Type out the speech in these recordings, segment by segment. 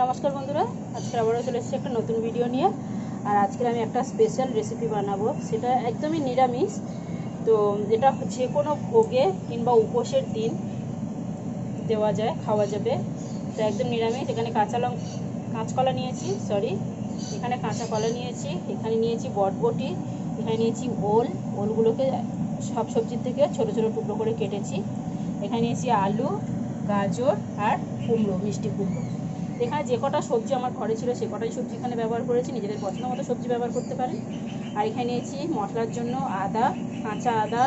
নমস্কার বন্ধুরা, আজকে আবারও চলে এসেছি একটা নতুন ভিডিও নিয়ে। আর আজকে আমি একটা স্পেশাল রেসিপি বানাবো, সেটা একদমই নিরামিষ। তো যেটা যে কোনো ভোগে কিংবা উপোসের দিন দেওয়া যায়, খাওয়া যাবে। তো একদম নিরামিষ। এখানে কাঁচকলা নিয়েছি, এখানে কাঁচা কলা নিয়েছি, এখানে নিয়েছি বটবটি, এখানে নিয়েছি ওলগুলোকে সব সবজির থেকে ছোট ছোট টুকরো করে কেটেছি। এখানে নিয়েছি আলু, গাজর আর কুমড়ো, মিষ্টি কুমড়ো। এখানে যে কটা সবজি আমার ঘরে ছিল সে কটাই সবজি এখানে ব্যবহার করেছি, নিজেদের পছন্দ মতো সবজি ব্যবহার করতে পারেন। আর এখানে নিয়েছি মশলার জন্য আদা, কাঁচা আদা,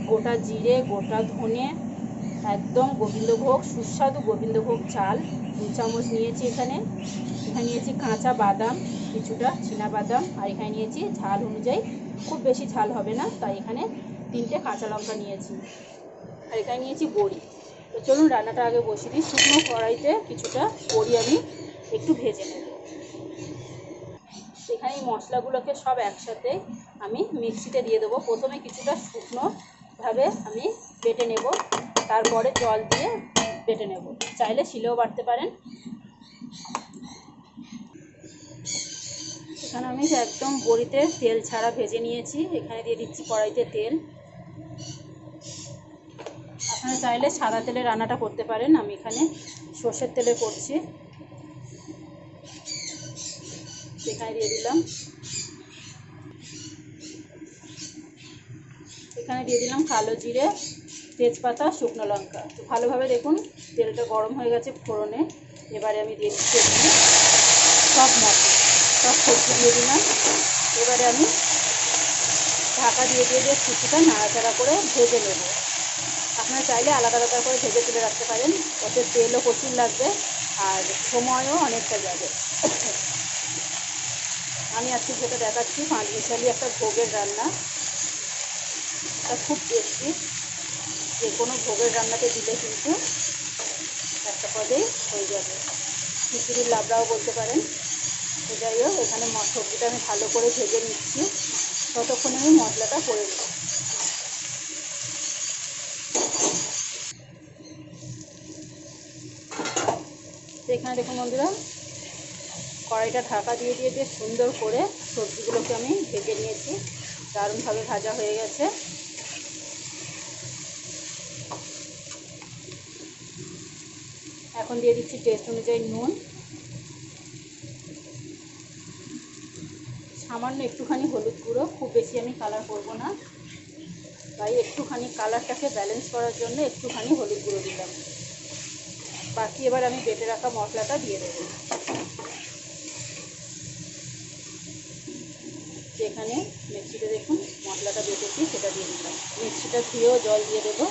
গোটা জিরে, গোটা ধনে, একদম গোবিন্দভোগ, সুস্বাদু গোবিন্দভোগ চাল 2 চামচ নিয়েছি। এখানে নিয়েছি কাঁচা বাদাম কিছুটা, চীনা বাদাম। আর এখানে নিয়েছি ঝাল অনুযায়ী, খুব বেশি ঝাল হবে না, তাই এখানে 3টে কাঁচা লঙ্কা নিয়েছি। আর এখানে নিয়েছি বড়ি। তো চলুন রান্নাটা আগে বসিয়ে দিই। শুকনো কড়াইতে কিছুটা বড়ি আমি একটু ভেজে নেব। এখানে এই মশলাগুলোকে সব একসাথে আমি মিক্সিতে দিয়ে দেবো। প্রথমে কিছুটা শুকনোভাবে আমি বেটে নেব, তারপরে জল দিয়ে বেটে নেব। চাইলে শিলেও বাটতে পারেন। এখানে আমি একদম বড়িতে তেল ছাড়া ভেজে নিয়েছি। এখানে দিয়ে দিচ্ছি কড়াইতে তেল। আপনারা চাইলে সাদা তেলে রান্নাটা করতে পারেন, আমি এখানে সর্ষের তেলে করছি। এখানে দিয়ে দিলাম কালো জিরে, তেজপাতা, শুকনো লঙ্কা। তো ভালোভাবে দেখুন তেলটা গরম হয়ে গেছে ফোড়নে। এবারে আমি দিয়ে দিচ্ছি এখানে সব মশলা, সব সবজি দিয়ে দিলাম। এবারে আমি ঢাকা দিয়ে কিছুটা নাড়াচাড়া করে ভেজে নেব। আপনারা চাইলে আলাদা আলাদা করে ভেজে তুলে রাখতে পারেন, ওতে তেলও প্রচুর লাগবে আর সময়ও অনেকটা যাবে। আমি আজকে যেটা দেখাচ্ছি 5 মিশালি একটা ভোগের রান্না। এটা খুব টেস্টি, যে কোনো ভোগের রান্নাতে দিলে কিন্তু একটা পদেই হয়ে যাবে। খিচুড়ির লাবড়াও বলতে পারেন। তো যাই হোক, এখানে সবজিটা আমি ভালো করে ভেজে নিচ্ছি, ততক্ষণে আমি মশলাটা করে নেব। এখানে দেখুন বন্ধুরা, কড়াইটা ঢাকা দিয়ে বেশ সুন্দর করে সবজিগুলোকে আমি ভেজে নিয়েছি। দারুণভাবে ভাজা হয়ে গেছে। এখন দিয়ে দিচ্ছি টেস্ট অনুযায়ী নুন, সামান্য একটুখানি হলুদ গুঁড়ো। খুব বেশি আমি কালার করব না, তাই একটুখানি কালারটাকে ব্যালেন্স করার জন্য একটুখানি হলুদ গুঁড়ো দিলাম। বাকি এবার আমি বেটে রাখা মশলাটা দিয়ে দেবো। যেখানে মিক্সিতে দেখুন মশলাটা বেটেছি সেটা দিয়ে দিলাম। মিক্সিটা ধুয়েও জল দিয়ে দেবো।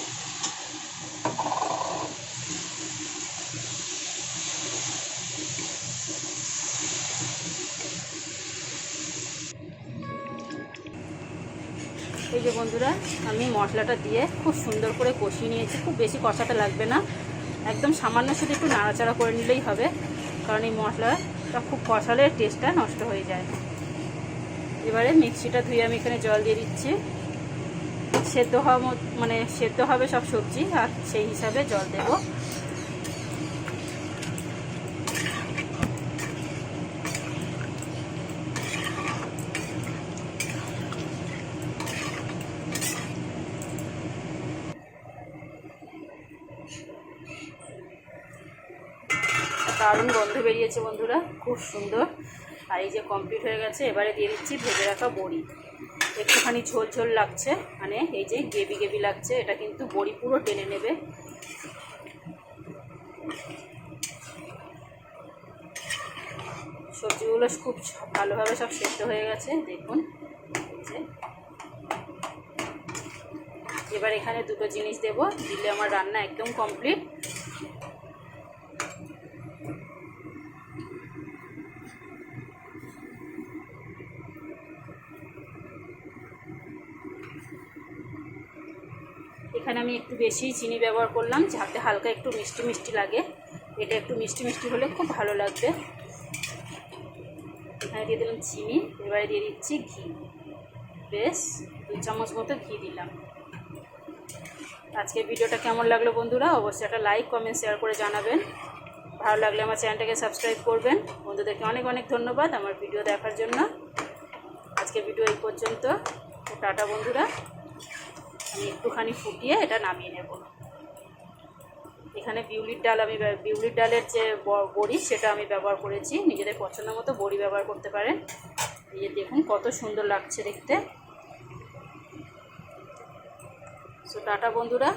এই যে বন্ধুরা, আমি মশলাটা দিয়ে খুব সুন্দর করে কষিয়ে নিয়েছি। খুব বেশি কষাতে লাগবে না, একদম সামান্য শুধু একটু নাড়াচাড়া করে নিলেই হবে, কারণ এই মশলাটা খুব কষালে টেস্টটা নষ্ট হয়ে যায়। এবারে মিক্সিটা ধুয়ে আমি এখানে জল দিয়ে দিচ্ছি। সেদ্ধ হবে সব সবজি, আর সেই হিসাবে জল দেব। দারুণ গন্ধ বেরিয়েছে বন্ধুরা, খুব সুন্দর। আর এই যে কমপ্লিট হয়ে গেছে। এবারে দিয়ে দিচ্ছি ভেজে রাখা বড়ি। একটুখানি ঝোল ঝোল লাগছে, মানে এই যে গ্রেভি গ্রেভি লাগছে, এটা কিন্তু বড়ি পুরো টেনে নেবে। সবজিগুলো খুব ভালোভাবে সব সেদ্ধ হয়ে গেছে দেখুন। এবার এখানে দুটো জিনিস দেব, দিলে আমার রান্না একদম কমপ্লিট। এখানে আমি একটু বেশি চিনি ব্যবহার করলাম, যাতে হালকা একটু মিষ্টি মিষ্টি লাগে। এটা একটু মিষ্টি মিষ্টি হলে খুব ভালো লাগবে। এখানে দিয়ে দিলাম চিনি। এবারে দিয়ে দিচ্ছি ঘি, বেশ 2 চামচ মতো ঘি দিলাম। আজকের ভিডিওটা কেমন লাগলো বন্ধুরা, অবশ্যই একটা লাইক, কমেন্ট, শেয়ার করে জানাবেন। ভালো লাগলে আমার চ্যানেলটাকে সাবস্ক্রাইব করবেন। বন্ধুদেরকে অনেক অনেক ধন্যবাদ আমার ভিডিও দেখার জন্য। আজকে ভিডিও এই পর্যন্ত। তো টাটা বন্ধুরা। আমি একটুখানি ফুটিয়ে এটা নামিয়ে নেব। এখানে বিউলির ডালের যে বড়ি সেটা আমি ব্যবহার করেছি। নিজেদের পছন্দ মতো বড়ি ব্যবহার করতে পারেন। এই যে দেখুন কত সুন্দর লাগছে দেখতে। সো টাটা বন্ধুরা।